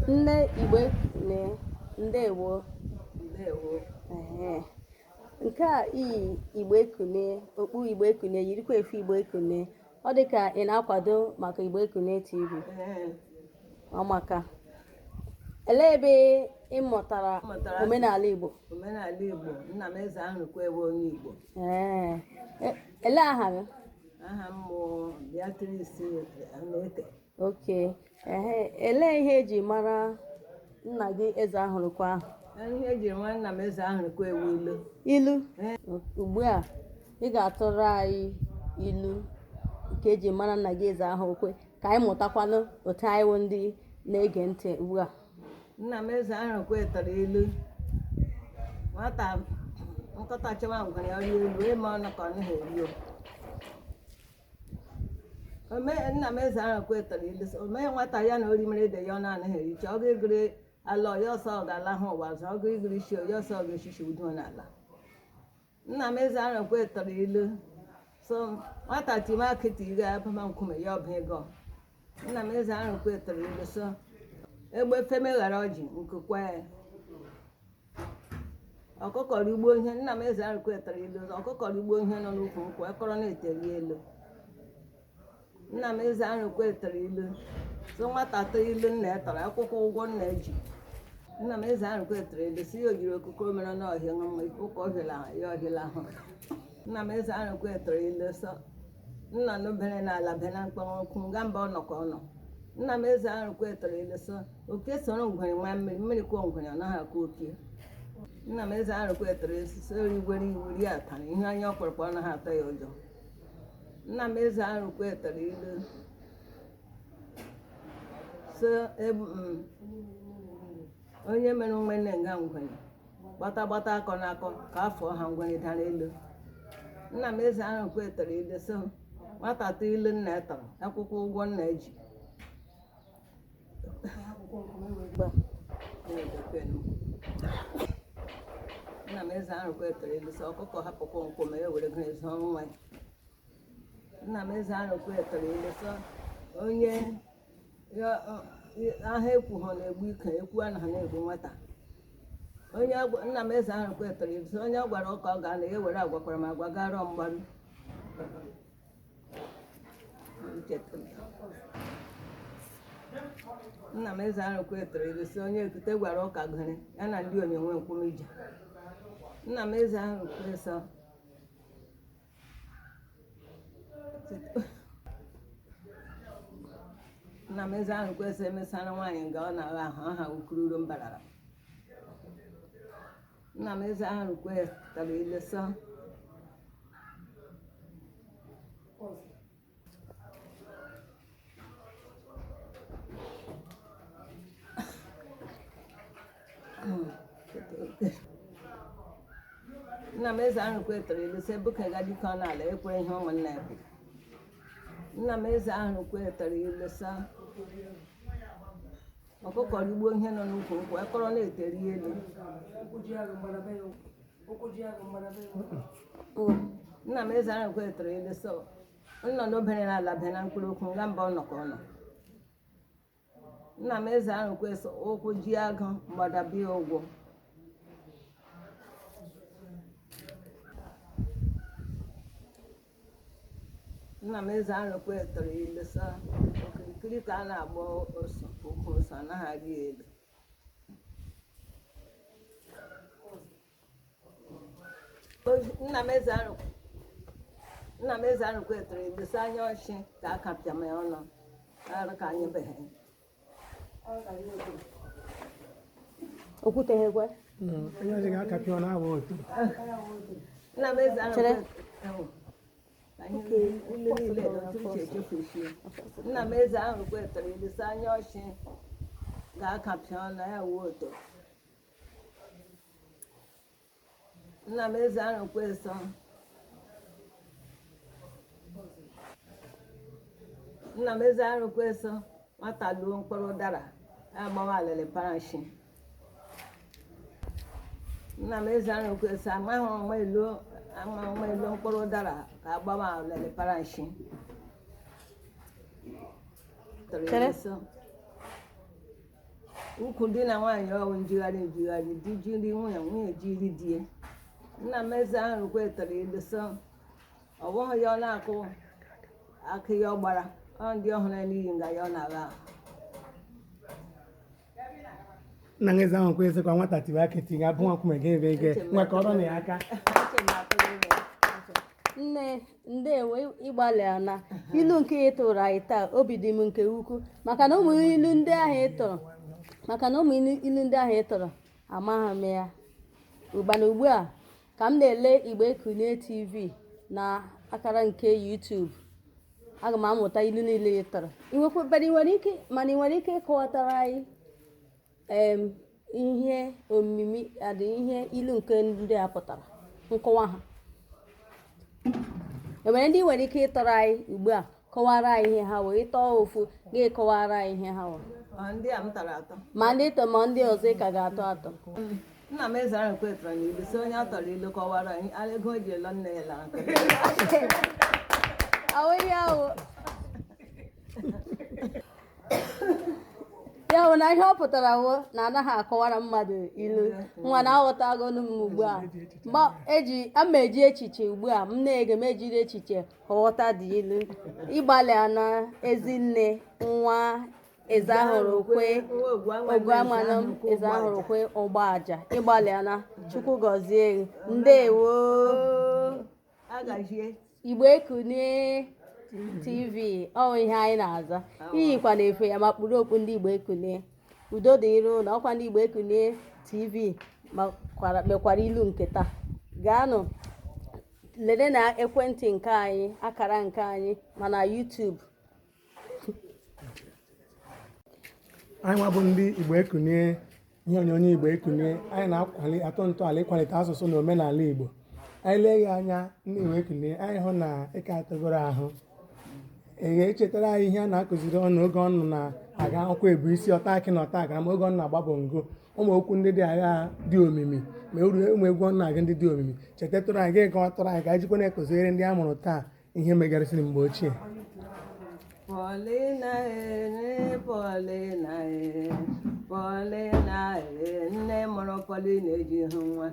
Nne Igbo ekune, ndewo. Ndewo. Nke a iyi Igbo ekune, okpu Igbo ekune, yirikwa efe Igbo ekune. Ọ dị ka ị na-akwado maka Igbo ekune TV. Ọmaka. Elee ebe ị mụtara omenala Igbo? Omenala Igbo, nna m eze ahụrụkwa ebe onye Igbo. Elee aha gị? Aha m bụ Beatrice Anete. Okay. Elee ihe eji mara nna gị eze ahụrụkwa ahụ? Ihe ejiri mara nna m eze ahụrụkwa ewu ilu. Ilu? Ugbu a ị ga-atụrụ anyị ilu nke eji mara nna gị eze ahụrụkwa ka anyị mụtakwanụ otu anyị wụ ndị na-ege ntị ugbu a. Nna m eze ahụrụkwa tara ilu. Nwata nkọta chọwa ngwere ya rie elu eme ọnụ ka ọ naghị eri o. Nna m eze ahụrụkwa tara ilu. Omee nwata ya na orimiri ede ya ọ na-anaghị ericha ọ ga-egere ala ọya ọsọ ọ ga-alahụ ụwa ọzọ ọ ga-egere isi ọya ọsọ ọ ga-echichi udo n'ala. Nna m eze ahụrụkwa tara ilu. So nwata time akịtị ire abama nkume ya ọba ego. Nna m eze ahụrụkwa tara ilu. So egbe feme ghara ọjị nkukwa ya ọkụkọ rigbo ihe. Nna m eze ahụrụkwa tara ilu. Ọkụkọ rigbo ihe nọ n'ukwu nkwụ ekọrọ na-eteri elu. Nna m eze ahụrụkwa tara ilu. So nwata tara ilu nna ya tara akwụkwọ ụgwọ nna eji. Nna m eze ahụrụkwa tara ilu. Si ya o jiri okoko mere n'ọhịa nwa ụka ọhịla ya ọhịla ahụ. Nna m eze ahụrụkwa tara ilu. So nna m bere n'ala bere na mkpọrọ okwu nga mba ọnọkọ ọnọ. Nna m eze ahụrụkwa tara ilu. So oke soro ngwere nwa mmiri mmiri kwuo ngwere ọ naghị akwa oke. Nna m eze ahụrụkwa tara ilu. So rigwere iwu rie atara ihe anya ọkpụrụkpụ ọ naghị atọ ya ụjọ. Nna m eze ahụrụkwa tara ilu. So onye mere nwanne nga ngwere gbata gbata akọ n'akọ ka afọ ha ngwere dara elu. Nna m eze ahụrụkwa tara ilu. So nwata tara ilu nna ya tara akwụkwọ ụgwọ nna eji. Nna m eze ahụrụkwa tara ilu. So ọkụkọ hapụkwa nkwụ ma e were gịrị zụọ nwa ya. Nna m eze ahụrụkwa tara ilu. So onye aha ekwu ha na-egbu ike ekwu anaghị na-egbu nwata. Nna m eze ahụrụkwa tara ilu. So onye ọ gwara ụka ọ ga-ana ya were agwakwara m agwa gara mgbaru. Nna m eze ahụrụkwa tara ilu. So onye ekute gwara ụka gụrị ya na ndị onyenwe nkwụmije. Nna m eze ahụrụkwa so nna m eze ahụrụkwa so emesara nwaanyị nga ọ na-agha ahụ aha ukururu mbarara. Nna m eze ahụrụkwa tara ilu. So nna m eze ahụrụkwa tara ilu. So ebuka ga dịka ọ n'ala ekwere ihe ụmụnna ya kwuru. Nna m eze ahụrụkwa tara ilu. So ọkụkọ rigbo ihe nọ n'ukwu nkwụ ekọrọ na-eteri elu. Nna m eze ahụrụkwa tara ilu. So nna m obere n'ala bịa na mkpụrụ okwu nga mba ọnọkọ ọnọ. Nna m eze ahụrụkwa so ụkwụ ji agụ mgbadabịa ụgwọ. Nna m eze ahụrụkwa tara ilu. So okirikiri ka a na-agba ose okwu ose anaghị arị elu. Nna m eze ahụrụkwa tara ilu. So anya ọchị ka a kapịa m ya ọnụ arụ ka anyị beghe. Okwuteghekwe? Onye ọzọ ga-akapị ọnụ ahụ otu. Nna m eze ahụrụkwa nna m eze ahụrụkwa tara ilu. So anya ọchị ga-akapịa ọnụ ya wuo oto. Nna m eze ahụrụkwa so nna m eze ahụrụkwa so nwata luo mkpụrụ ụdara agbawa alịlị parashi. Nna m eze ahụrụkwa so amaghị ọma elu mkpụrụ ụdara ka agbawa alịlị parashi. ukwu di na nwaanyị ọwụ njigharị di jiri nwunye nwunye jiri die. Nna m eze ahụ kwetere ilu so ọ bụghị ya ọ na-akụ akụ ya ọ gbara ọ ndị ọhụrụ n'iyi nga ya ọ na-agha ahụ. nna ngeze ahụ kwesịkwa nwata tiwe aka tinye abụ nwa nkume ga-ebe ege nwekọ ọrụ na ya aka. nne ndewo ịgbalị na ilu nke ị tụrụ anyị taa obi dị m nke ukwuu maka na ụmụ ilu ndị ahụ ị tụrụ amaghị m ya ụgbana ugbu a ka m na-ele Igbo Ekunie TV na akara nke YouTube aga m amụta ilu niile ị tụrụ mana ị nwere ike ịkọwatara anyị ihe omimi adị ihe ilu nke ndị a pụtara nkọwa ha. Enwere ndị nwere ike ịtọrọ anyị ugbu a kọwara anyị ihe ha wee tọọ ofu ga-ekọwara anyị ihe ha wee ndị a m tara atọ ma ndị tọ ma ndị ọzọ ị ka ga-atọ atọ. nna m eze ahụ kwetara n'ilu si onye a tọrọ ilu kọwara anyị ego o ji elo nne ya lara awụghị ahụ ya bụ na ihe ọ pụtara wo na anaghị akọwara mmadụ ilu nwa na-aghọtago m ugbu a ama eji echiche ugbu a m na-ege m ejiri echiche ghọta dị ilu ịgbalị na ezinne nwa eze ahụrụ kwe ogwu amanụ eze ahụrụ kwe ụgbọ aja ịgbalị na Chukwu gọzie ndewo. Igbo Ekunie TV ọ ihe anyị na-aza iyikwa na efe ya ma kpụrụ okpu ndị Igbo Ekunie udo dịrị ụlọ ọkwa ndị Igbo Ekunie TV mekwara ilu nke taa. Gaanụ lele na ekwentị nke anyị akara nke anyị mana YouTube. anyị nwa bụ ndị Igbo Ekunie ihe onyonyo Igbo Ekunie anyị na-akwali atọ ntọala ịkwalite asụsụ na omenala Igbo. Anyị lee ya anya ndị Igbo Ekunie anyị hụ na ịka atọgoro ahụ echetara anyị ihe a na-akụziri ọnụ oge ọnụ na-aga akwụkwọ ebu isi ọta akị na ọta akara ma oge ọnụ na-agba bongo ụmụ okwu ndị dị agha dị omimi ma ụmụ egwu ọnụ na-aga ndị dị omimi chetatụrụ anyị ga-ekọwatụrụ anyị ka anyị jikwa na-ekụziri ndị a mụrụ taa ihe megarịsịrị mgbe ochie. nne mụrụ Pọli na-eji hụ nwa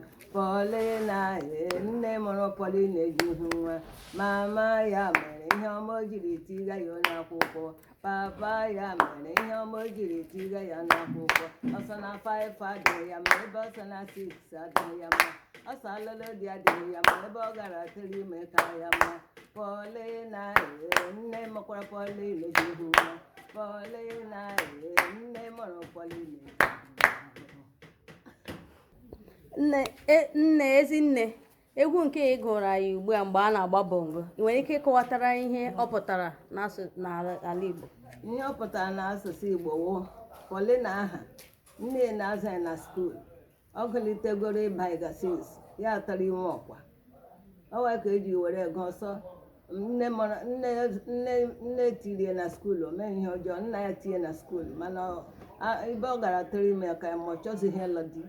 nne mụrụ Pọli na-eji hụ nwa mama ya mere ihe ọma o jiri tiga ya n'akwụkwọ papa ya mere ihe ọma o jiri tiga ya n'akwụkwọ ọsọ na 5 adịghị ya ma ebe ọsọ na 6 adịghị ya mma ọsọ alụlụ dị adịghị ya ma ebe ọ gara tụrụ ime ka ya mma Pọli nne mụkwara Pọli na-eji hụ nwa nne mụrụ Pọli nne ezinne egwu nke ị gụrụ anyị ugbu a mgbe a na-agba bongo ị nwere ike ịkọwatara ihe ọ pụtara n'ala Igbo? Ihe ọ pụtara n'asụsụ Igbo wụ Pọli na aha nne na-aza ya na skuul ọ gụlitegoro ịba ịgasis ya tara ime ọkwa ọwa ka eji were ego ọsọ nne tirie na skuul o mee ihe ọjọọ nna ya tinye na skuul mana ebe ọ gara tara ime ka ya ma ọ chọzighị ịlụ di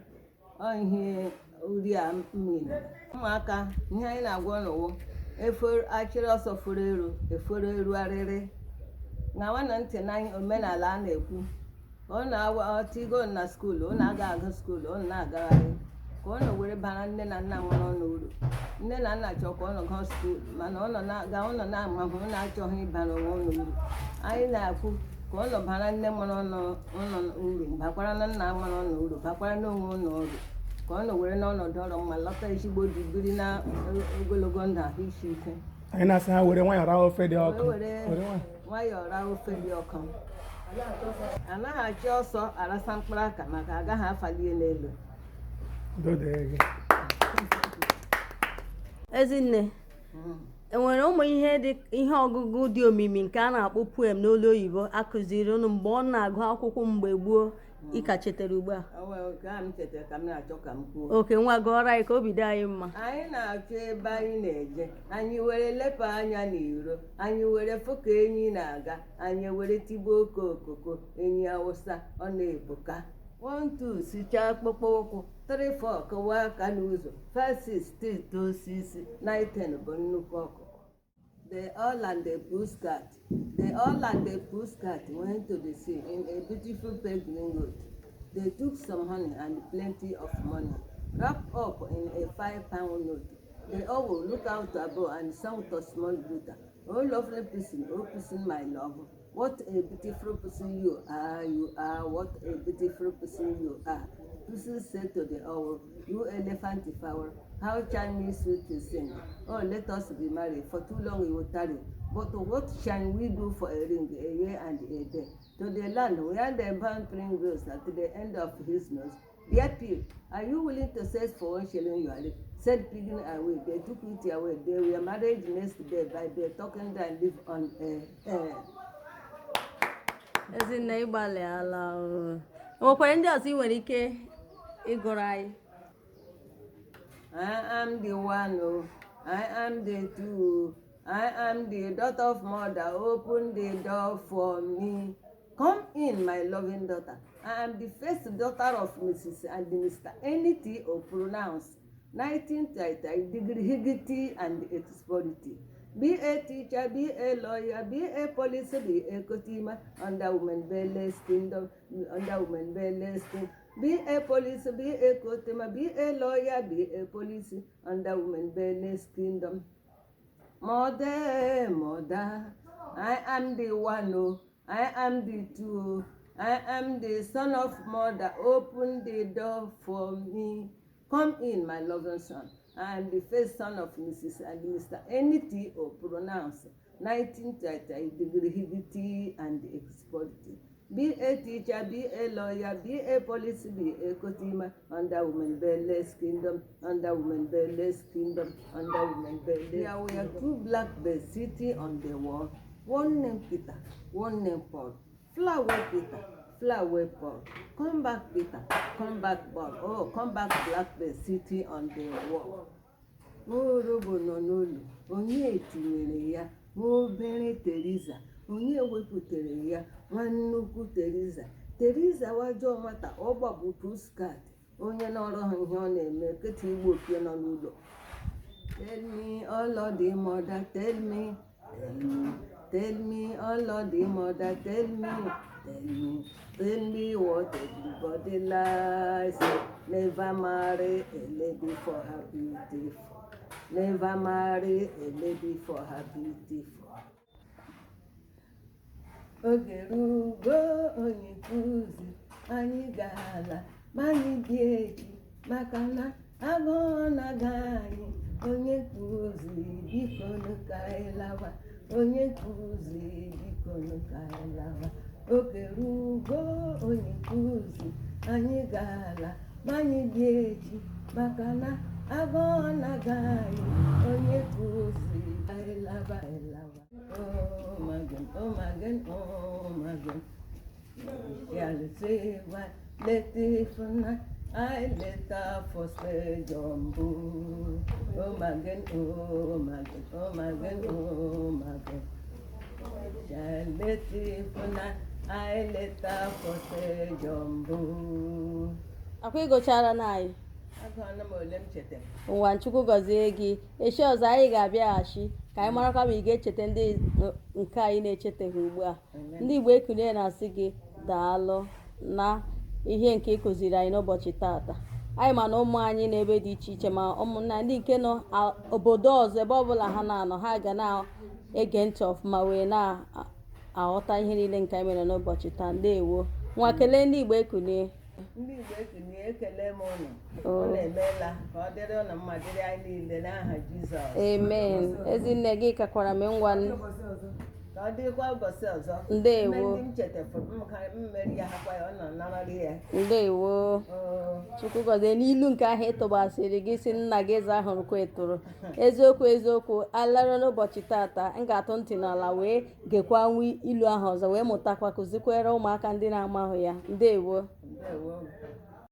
ihe uri a mmiri ụmụaka ihe anyị na-agwa n'ụwo achịrị ọsọ furu efuru eru arịrị na nwana ntị na omenala a na-ekwu ọ na-ọtigo na skuulu ọ na-aga agụ skuulu ọ na-agagharị ka ọ na-were bara nne na nna nwere ọnụ uru nne na nna chọrọ ka ọ nọ gụọ skuulu mana ụlọ na-amahụ ọ na-achọghị ịbara onwe ọnụ uru anyị na-ekwu ka ọ nọ bara nne nwere ọnụ uru bakwara na nna nwere ọnụ uru bakwara na onwe ụlọ uru ka ọ nọ were n'ọnọdụ ọrụ ma lọta ezigbo di biri na ogologo ndụ ahụ isi ike. Anyị na-asị ha were nwayọọ raha ofe dị ọkụ nwayọọ raha ofe dị ọkụ anaghị achị ọsọ arasa mkpụrụ aka maka agaghị afalie n'elu. Ezinne enwere ụmụ ihe ọgụgụ dị omimi nke a na-akpọ poem n'olu oyibo akụziri unu mgbe ọ na-agụ akwụkwọ mgbe gboo ịka chetara ugbu a? Oke nwa gụọrọ anyị ka obi dị anyị mma. Anyị na-achọ ebe anyị na-eje anyị were lepa anya n'iro anyị were fụ ka enyi na-aga anyị were tigbuo oke okoko enyi awụsa ọ na-ebuka 1 2 sichaa akpụkpọ ụkwụ 3 4 kụwa aka n'ụzọ 5 6 7 8 9 10 bụ nnukwu ọkụkọ. The owl and the pussycat went to the sea in a beautiful penguin boat. They took some honey and plenty of money, wrapped up in a 5-pound note. The owl looked out above and sang to small Buddha. Oh, lovely person, oh, person, my love. What a beautiful person you are, what a beautiful person you are. Pussy said to the owl, you elephant fowl, how charming sweet to sing. Oh, let us be married, for too long we will tarry. But what shall we do for a ring, a year and a day? To the land where the palm tree grows at the end of his nose. Dear pig, are you willing to search for 1 shilling yearly? Said pig away. They took it away. They were married next day by the talking and live on Ezinne ịgbalịala o. Nwekwara ndị ọzọ ị nwere ike ịgụrụ anyị? I am the one, oh, I am the two, I am the daughter of mother, open the door for me. Come in, my loving daughter. I am the first daughter of Mrs. and Mr. N.T. O pronounced 1930 degree Higgity and expority. Be a teacher, be a lawyer, be a police, be a cotima, under woman Belle's kingdom, under woman Belle's kingdom. Be a police, be a cotima, be a lawyer, be a police, under woman Belle's kingdom. Mother, mother, I am the one, oh, I am the two, I am the son of mother, open the door for me. Come in, my loving son. I am the first son of Mrs. and Mr. N.T. O pronounced 1930 degree Higgity and expority. Be a teacher, be a lawyer, be a police, be a cotima, under woman Belle's kingdom, under woman Belle's kingdom, under woman Belle's. There were 2 blackbirds sitting on the wall, one named Peter, one named Paul. Flower Peter, flower Paul. Come back Peter, come back Paul. Oh, come back blackbird sitting on the wall. Oh, robo nọ n'olu, onye tinyere ya, obere Teresa, onye wepụtara ya, nwa nnukwu Teresa. Teresa wajọ nwata, ọ gbapụtụ skat, onye nọrọ ha ihe ọ na-eme, kịta igbo pie nọ n'ụlọ. Tell me all of the mother, tell me, tell me all of the mother, tell me what everybody lies. Never marry a lady for her beautiful. Never marry a lady for her beautiful. Oge rugo onye nkuzi, anyị ga-ala ma anyị dị echi, maka na agụụ na-aga anyị. Onye nkuzi biko nụ ka anyị lawa, onye nkuzi biko nụ ka anyị lawa. Oge rugo onye nkuzi, anyị ga-ala ma anyị dị echi, maka na agụụ na-aga anyị. Onye nkuzi anyị lawa, anyị lawa. Oh my God, oh my God, oh my God. Shall say what let it for night. I let her for stay jumbo. Oh my God, oh my God, oh my God, oh my God. Shall let it for night. I let her for stay jumbo. Akwa ịgụchara na anyị? Agụọna m ole m chetara. Ụwa Chukwu gọzie gị. Echi ọzọ anyị ga-abịaghachi ka anyị marakwa ma ị ga-echeta ndị nke anyị na-echetaghị ugbu a. Ndị Igbo ekunie na-asị gị daalụ na ihe nke ị kụziri anyị n'ụbọchị taata. Anyị ma na ụmụ anyị n'ebe dị iche iche ma ụmụnna ndị nke nọ obodo ọzọ ebe ọbụla ha na-anọ, ha ga na-ege ntị ọfụma wee na-aghọta ihe niile nke anyị mere n'ụbọchị taa. Ndeewo. Nwa kelee ndị Igbo ekunie. Ndị Igbo ekunie ekele m ụnụ. Ụnụ emeela ka ọ dịrị ụnụ mma, dịrị anyị niile n'aha Jizọs. Amen. Ezinne gị kakwara m ngwa Ka ọ dịkwa ụbọchị ọzọ. Ndeewo. Ndị m chetafụrụ m mere ya hakwa ya, ọ nọ nararị ya. Ndeewo. Chukwu gọzie n'ilu nke ahụ ịtụgbasịrị gị si nna gị eze ahụ rụkwa etoro. Eziokwu eziokwu, alara n'ụbọchị taata m ga-atụ ntị n'ala wee gekwa nwa ilu ahụ ọzọ wee mụtakwa kụzikwere ụmụaka ndị na-amahụ ya. Ndeewo. Ndeewo.